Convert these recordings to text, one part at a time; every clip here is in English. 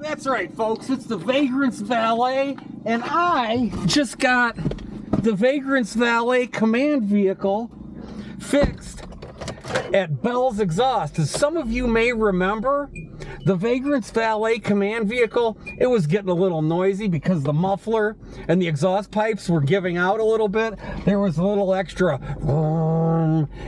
That's right, folks. It's the Vagrant's Valet, and I just got the Vagrant's Valet command vehicle fixed at Bell's Exhaust. As some of you may remember, the Vagrant's Valet command vehicle, it was getting a little noisy because the muffler and the exhaust pipes were giving out a little bit. There was a little extra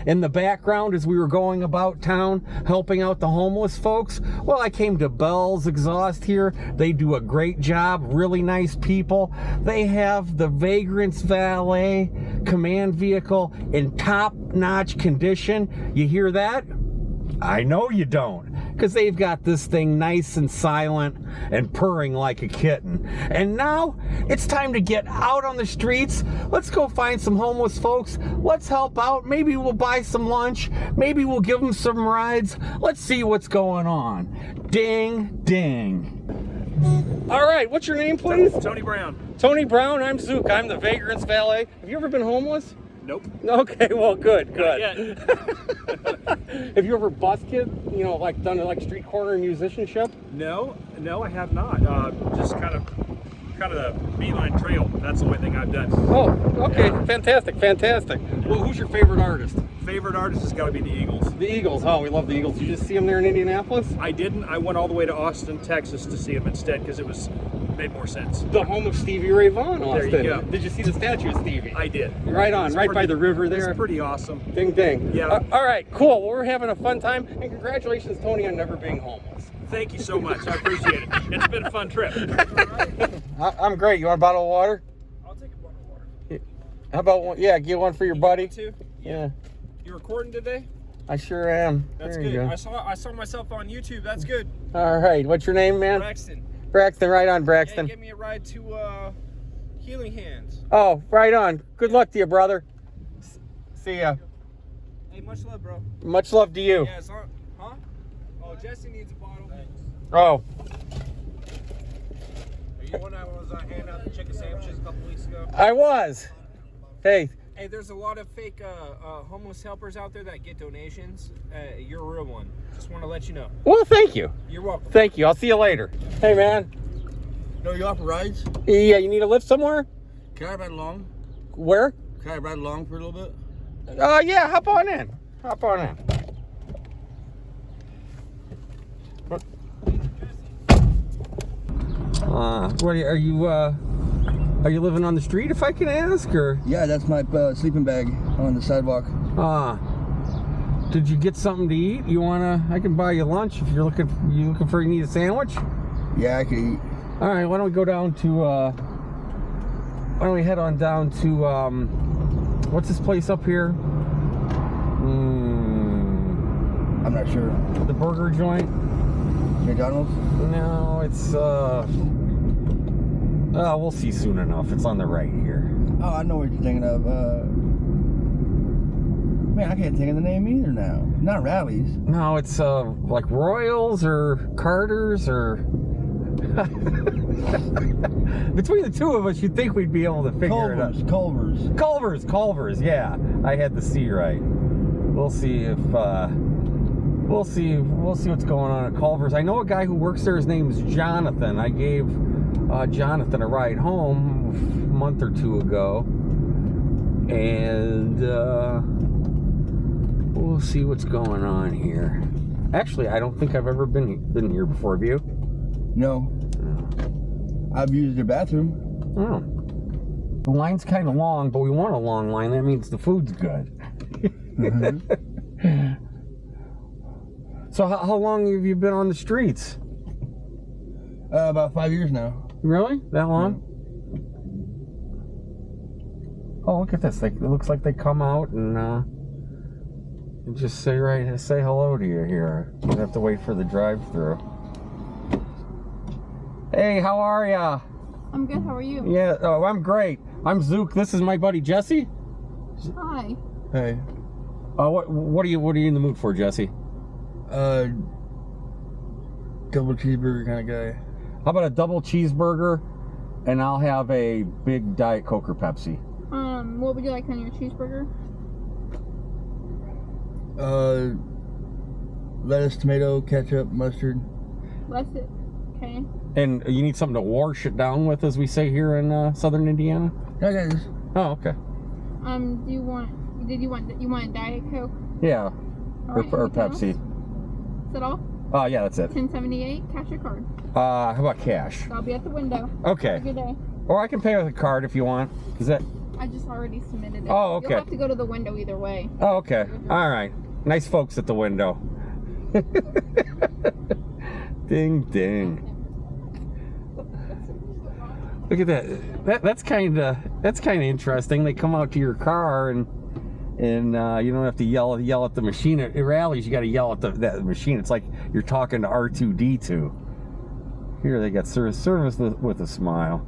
in the background as we were going about town helping out the homeless folks. Well, I came to Bell's Exhaust here. They do a great job, really nice people. They have the Vagrant's Valet command vehicle in top-notch condition. You hear that? I know you don't, because they've got this thing nice and silent and purring like a kitten. And now it's time to get out on the streets. Let's go find some homeless folks. Let's help out. Maybe we'll buy some lunch. Maybe we'll give them some rides. Let's see what's going on. Ding, ding. All right, what's your name, please? Tony Brown. Tony Brown. I'm Zook. I'm the Vagrant's Valet. Have you ever been homeless? Nope. Okay, well, good. Yeah. Have you ever busked, you know, like done like street corner musicianship? No, I have not. Just kind of the beeline trail. That's the only thing I've done. Oh, okay, Yeah. fantastic. Well, who's your favorite artist? Favorite artist has got to be the Eagles. The Eagles. Oh, we love the Eagles. Did you just see them there in Indianapolis? I didn't. I went all the way to Austin, Texas to see him instead because it made more sense. The home of Stevie Ray Vaughan, Austin. There you go. Did you see the statue of Stevie? I did. Right on, right by the river there. It's pretty awesome. Ding, ding. Yeah. All right, cool. Well, we're having a fun time, and congratulations, Tony, on never being homeless. Thank you so much. I appreciate it. It's been a fun trip. I'm great. You want a bottle of water? I'll take a bottle of water. How about one? Yeah, get one for your buddy. Too? Yeah. You recording today? I sure am. That's there you good. go. I saw myself on YouTube. That's good. All right. What's your name, man? Braxton. Braxton. Right on, Braxton. Hey, get me a ride to Healing Hands. Oh, right on. Good luck to you, brother. See ya. Hey, much love, bro. Much love to you. Yeah, huh? Oh, Jesse needs a bottle. Oh. Are you one that was handing out the chicken sandwiches a couple weeks ago? I was. Hey. Hey, there's a lot of fake homeless helpers out there that get donations. You're a real one. Just want to let you know. Well, thank you. You're welcome. Thank you. I'll see you later. Hey, man. No, you offer rides? Yeah, you need a lift somewhere? Can I ride along? Where? Can I ride along for a little bit? Yeah, hop on in. Hop on in. What are you living on the street, if I can ask, or? Yeah, that's my sleeping bag on the sidewalk. Did you get something to eat? I can buy you lunch if you need a sandwich? Yeah, I could eat. All right, why don't we go down to, why don't we head on down to, what's this place up here? I'm not sure. The burger joint? McDonald's? No, it's, we'll see soon enough. It's on the right here. Oh, I know what you're thinking of. Man, I can't think of the name either now. Not Rallies. No, it's, like Royals or Carter's or... Between the two of us, you'd think we'd be able to figure it out. Culver's, yeah. I had the C right. We'll see if, we'll see what's going on at Culver's. I know a guy who works there. His name is Jonathan. I gave Jonathan a ride home a month or two ago. And, we'll see what's going on here. Actually, I don't think I've ever been here before. Have you? No. I've used their bathroom. Oh. The line's kind of long, but we want a long line. That means the food's good. Mm-hmm. So how long have you been on the streets? About 5 years now. Really? That long? Yeah. Oh, look at this. It looks like they come out and just say hello to you here. You have to wait for the drive-thru. Hey, how are ya? I'm good, how are you? Yeah, I'm great. I'm Zook. This is my buddy Jesse. Hi. Hey. What are you in the mood for, Jesse? Double cheeseburger kind of guy. How about a double cheeseburger, and I'll have a big Diet Coke or Pepsi. What would you like on your cheeseburger? Lettuce, tomato, ketchup, mustard. Lettuce, Okay. And you need something to wash it down with, as we say here in southern Indiana? I got this. Oh, okay. Do you want? You want a Diet Coke? Yeah. All right, Or anything Pepsi. else? Is that all? Oh, yeah, that's it. 1078. Cash or card? How about cash? I'll be at the window. Okay. Have a good day. Or I can pay with a card if you want. Is that? I just already submitted it. Oh, okay. You'll have to go to the window either way. Oh, okay. All right. Nice folks at the window. Ding, ding. Look at that. That's kind of interesting. They come out to your car and you don't have to yell at the machine. At rallies, you got to yell at that machine. It's like you're talking to R2D2. Here they got service with a smile.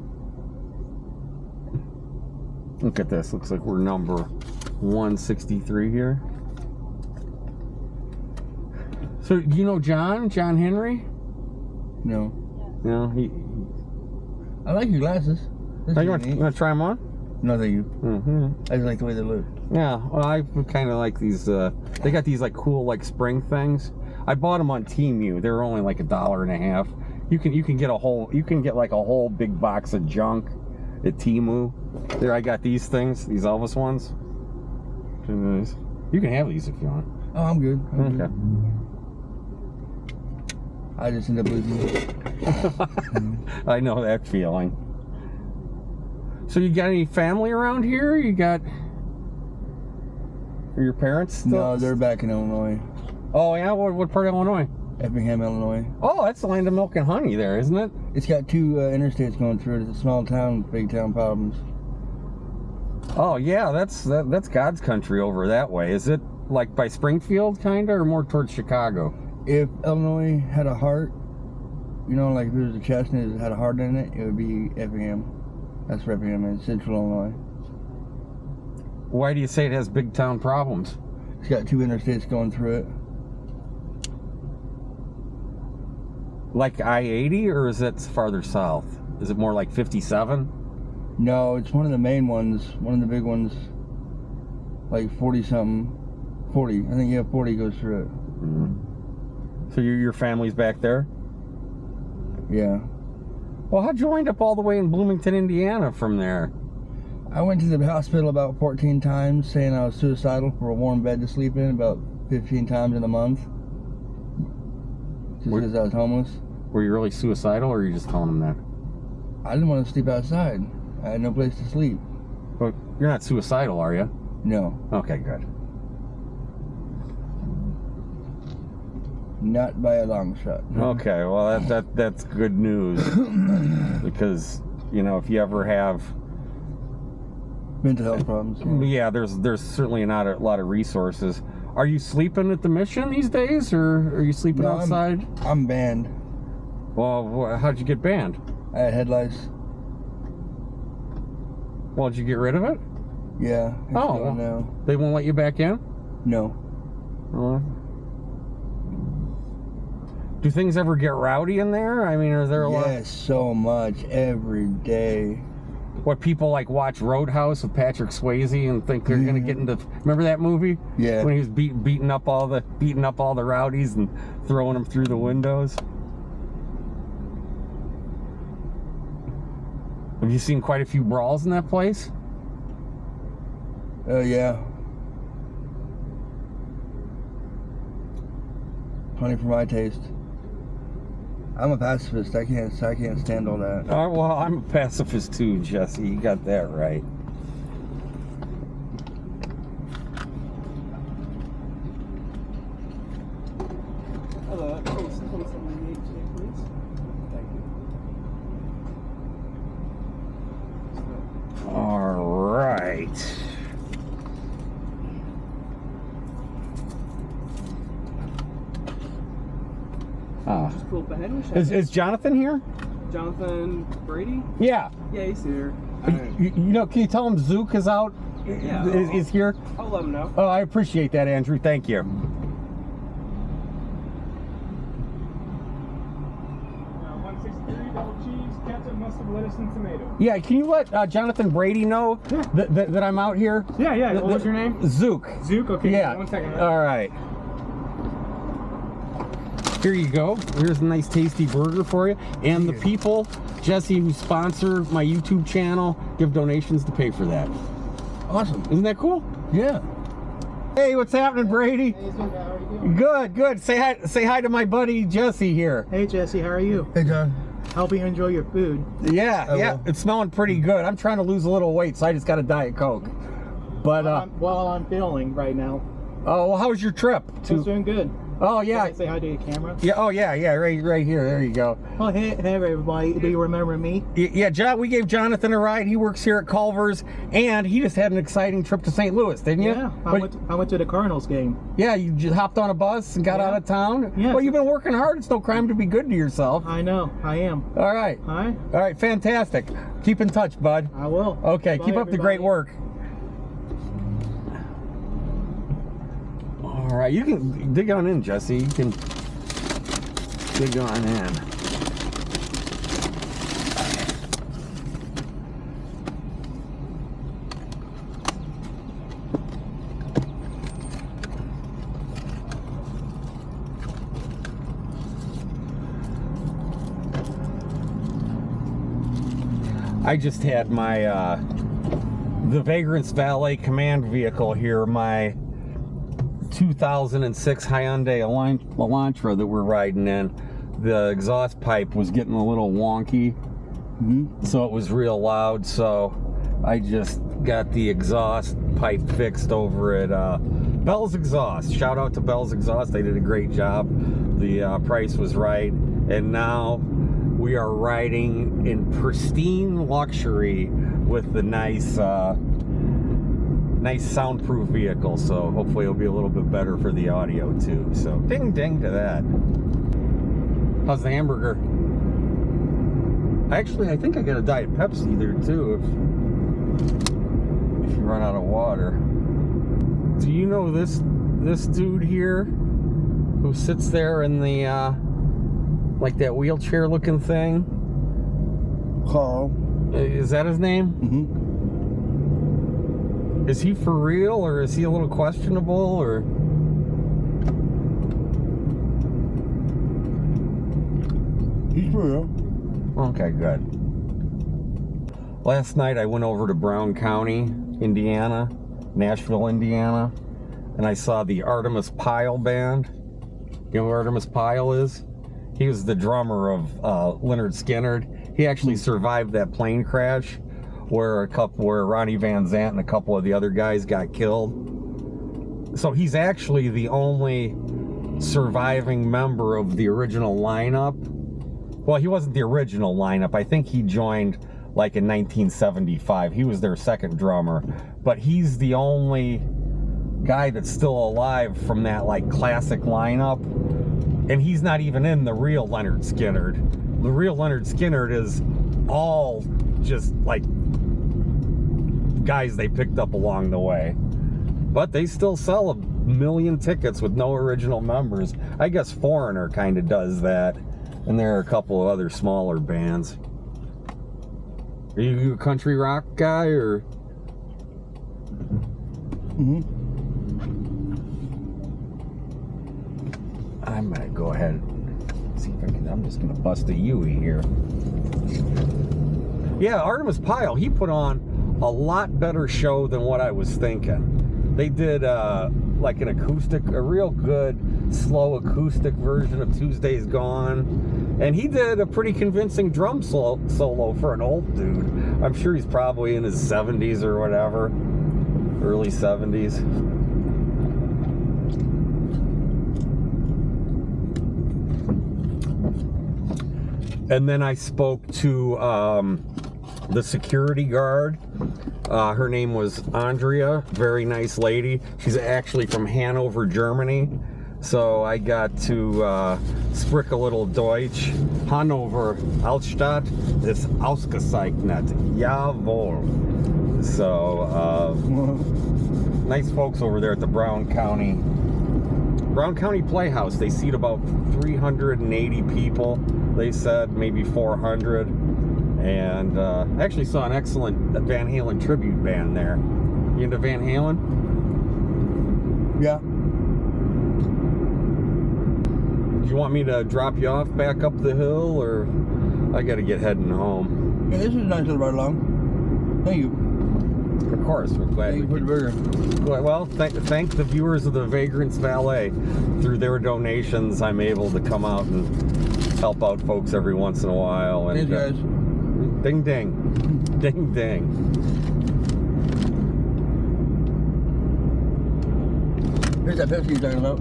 Look at this. Looks like we're number 163 here. So you know John Henry? No. No, he. I like your glasses. This Oh, is you want neat. to try them on? No, thank you. Mm-hmm. I just like the way they look. Yeah, well, I kind of like these. They got these like cool like spring things. I bought them on Temu. They're only like $1.50. You can get like a whole big box of junk at Temu. There, I got these things, these Elvis ones. You can have these if you want. Oh, I'm good. I'm Okay. good. I just end up losing. I know that feeling. So you got any family around here? You got? Are your parents still? No, they're back in Illinois. Oh yeah, what part of Illinois? Effingham, Illinois. Oh, that's the land of milk and honey there, isn't it? It's got two interstates going through it. It's a small town, big town problems. Oh yeah, that's God's country over that way. Is it like by Springfield kinda, or more towards Chicago? If Illinois had a heart, you know, like if it was a chest and it had a heart in it, it would be Effingham. That's where Effingham is, Central Illinois. Why do you say it has big town problems? It's got two interstates going through it. Like I-80, or is it farther south? Is it more like 57? No, it's one of the main ones, one of the big ones, like 40-something. 40, I think, yeah, 40 goes through it. Mm. So your family's back there? Yeah. Well, how'd you wind up all the way in Bloomington, Indiana from there? I went to the hospital about 14 times saying I was suicidal for a warm bed to sleep in, about 15 times in a month. Just because I was homeless. Were you really suicidal, or were you just telling them that? I didn't want to sleep outside. I had no place to sleep. But you're not suicidal, are you? No. Okay, good. Not by a long shot. Okay, well that's good news. Because, you know, if you ever have Mental health problems. yeah, there's certainly not a lot of resources. Are you sleeping at the mission these days, or are you sleeping No, outside? I'm banned. Well, how'd you get banned? I had head lice. Well, did you get rid of it? Yeah. It's Oh, gone now. They won't let you back in? No. Do things ever get rowdy in there? I mean, are there a lot? Yes, so much every day. What, people like watch Roadhouse with Patrick Swayze and think they're gonna get into? Remember that movie? Yeah. When he was beating up all the rowdies and throwing them through the windows. Have you seen quite a few brawls in that place? Yeah. Plenty for my taste. I'm a pacifist. I can't stand all that. Well, I'm a pacifist too, Jesse. You got that right. Hello, please. Thank you. All right. Just pull up ahead and check. Is Jonathan here? Jonathan Brady? Yeah. Yeah, he's here. You know, can you tell him Zook is out? Yeah. Is here? I'll let him know. Oh, I appreciate that, Andrew. Thank you. 163 double cheese, ketchup, mustard, lettuce, and tomato. Yeah, can you let Jonathan Brady know that I'm out here? Yeah. What was your name? Zook. Zook? Okay. Yeah. 1 second. All right. Here you go. Here's a nice tasty burger for you. And the people, Jesse, who sponsor my YouTube channel, give donations to pay for that. Awesome. Isn't that cool? Yeah. Hey, what's happening, Brady? Hey, so how are you doing? Good. Say hi to my buddy Jesse here. Hey Jesse, how are you? Hey, John. Hope you enjoy your food. Yeah, will. it's smelling pretty good. I'm trying to lose a little weight, so I just got a Diet Coke. But While I'm filming right now. oh, well, how was your trip? It's doing good. Oh Can yeah, I say hi to your camera? yeah. Oh yeah, right here. There you go. Oh hey everybody, do you remember me? Yeah, John. We gave Jonathan a ride. He works here at Culver's, and he just had an exciting trip to St. Louis, didn't you? Yeah, I went to the Cardinals game. Yeah, you just hopped on a bus and got out of town. Yeah. Well, you've been working hard. It's no crime to be good to yourself. I know, I am. All right. Alright, All right. Fantastic. Keep in touch, bud. I will. Okay. Bye, Keep up the great everybody. work. All right. You can dig on in, Jesse. You can dig on in. I just had my the Vagrant's Valet command vehicle here, my 2006 Hyundai Elantra that we're riding in. The exhaust pipe was getting a little wonky, so it was real loud, so I just got the exhaust pipe fixed over at Bell's Exhaust. Shout out to Bell's Exhaust, they did a great job. The price was right, and now we are riding in pristine luxury with the nice soundproof vehicle, so hopefully it'll be a little bit better for the audio too. So ding ding to that. How's the hamburger? Actually, I think I got a Diet Pepsi there too if you run out of water. Do you know this dude here who sits there in the like that wheelchair looking thing? Carl. Is that his name? Mm-hmm. Is he for real, or is he a little questionable, or? He's for real. Okay, good. Last night I went over to Brown County, Indiana, Nashville, Indiana, and I saw the Artemis Pyle band. You know who Artemis Pyle is? He was the drummer of Lynyrd Skynyrd. He actually survived that plane crash where Ronnie Van Zant and a couple of the other guys got killed. So he's actually the only surviving member of the original lineup. Well, he wasn't the original lineup. I think he joined like in 1975. He was their second drummer, but he's the only guy that's still alive from that like classic lineup. And he's not even in the real Lynyrd Skynyrd. The real Lynyrd Skynyrd is all just like guys they picked up along the way. But they still sell 1 million tickets with no original members. I guess Foreigner kind of does that. And there are a couple of other smaller bands. Are you a country rock guy, or? Mm-hmm. I'm gonna go ahead and see if I can. I'm just gonna bust a Yui here. Yeah, Artemis Pyle, he put on a lot better show than what I was thinking. They did like an acoustic, a real good slow acoustic version of Tuesday's Gone, and he did a pretty convincing drum solo for an old dude. I'm sure he's probably in his 70s or whatever, early 70s. And then I spoke to the security guard. Her name was Andrea, very nice lady. She's actually from Hanover, Germany. So I got to sprick a little Deutsch. Hanover Altstadt ist ausgezeichnet. Jawohl. So nice folks over there at the Brown County Playhouse. They seat about 380 people. They said maybe 400. And actually saw an excellent Van Halen tribute band there. You into Van Halen? Yeah. Did you want me to drop you off back up the hill, or I gotta get heading home? Yeah, this is a nice little ride along. Thank you. Of course, we're glad. Thank you for the burger. Well, thank the viewers of the Vagrant's Valet. Through their donations, I'm able to come out and help out folks every once in a while. And, Thanks, guys. Ding ding. Ding ding. Here's that Pepsi you're talking about.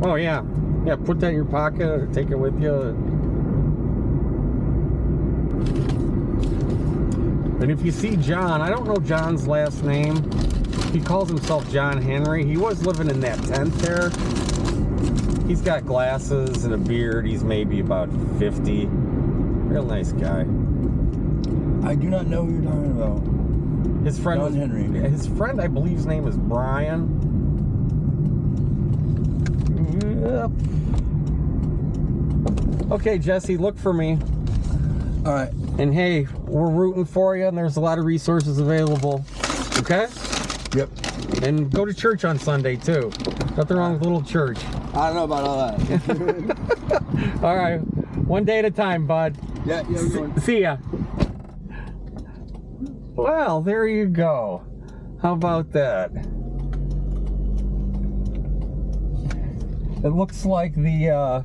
Oh yeah. Yeah, put that in your pocket or take it with you. And if you see John, I don't know John's last name. He calls himself John Henry. He was living in that tent there. He's got glasses and a beard. He's maybe about 50. Real nice guy. I do not know who you're talking about. His friend John Henry. His friend, I believe his name is Brian. Yep. Okay, Jesse, look for me. All right. And hey, we're rooting for you, and there's a lot of resources available. Okay? Yep. And go to church on Sunday, too. Nothing wrong with a little church. I don't know about all that. All right. One day at a time, bud. Yeah, we're going. See ya. Well, there you go. How about that? It looks like the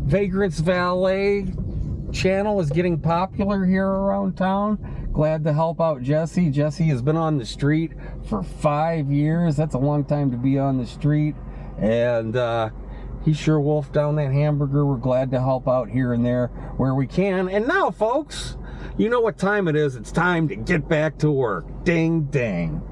Vagrant's Valet channel is getting popular here around town. Glad to help out Jesse. Jesse has been on the street for 5 years. That's a long time to be on the street. And he sure wolfed down that hamburger. We're glad to help out here and there where we can. And now, folks, you know what time it is. It's time to get back to work. Ding, ding.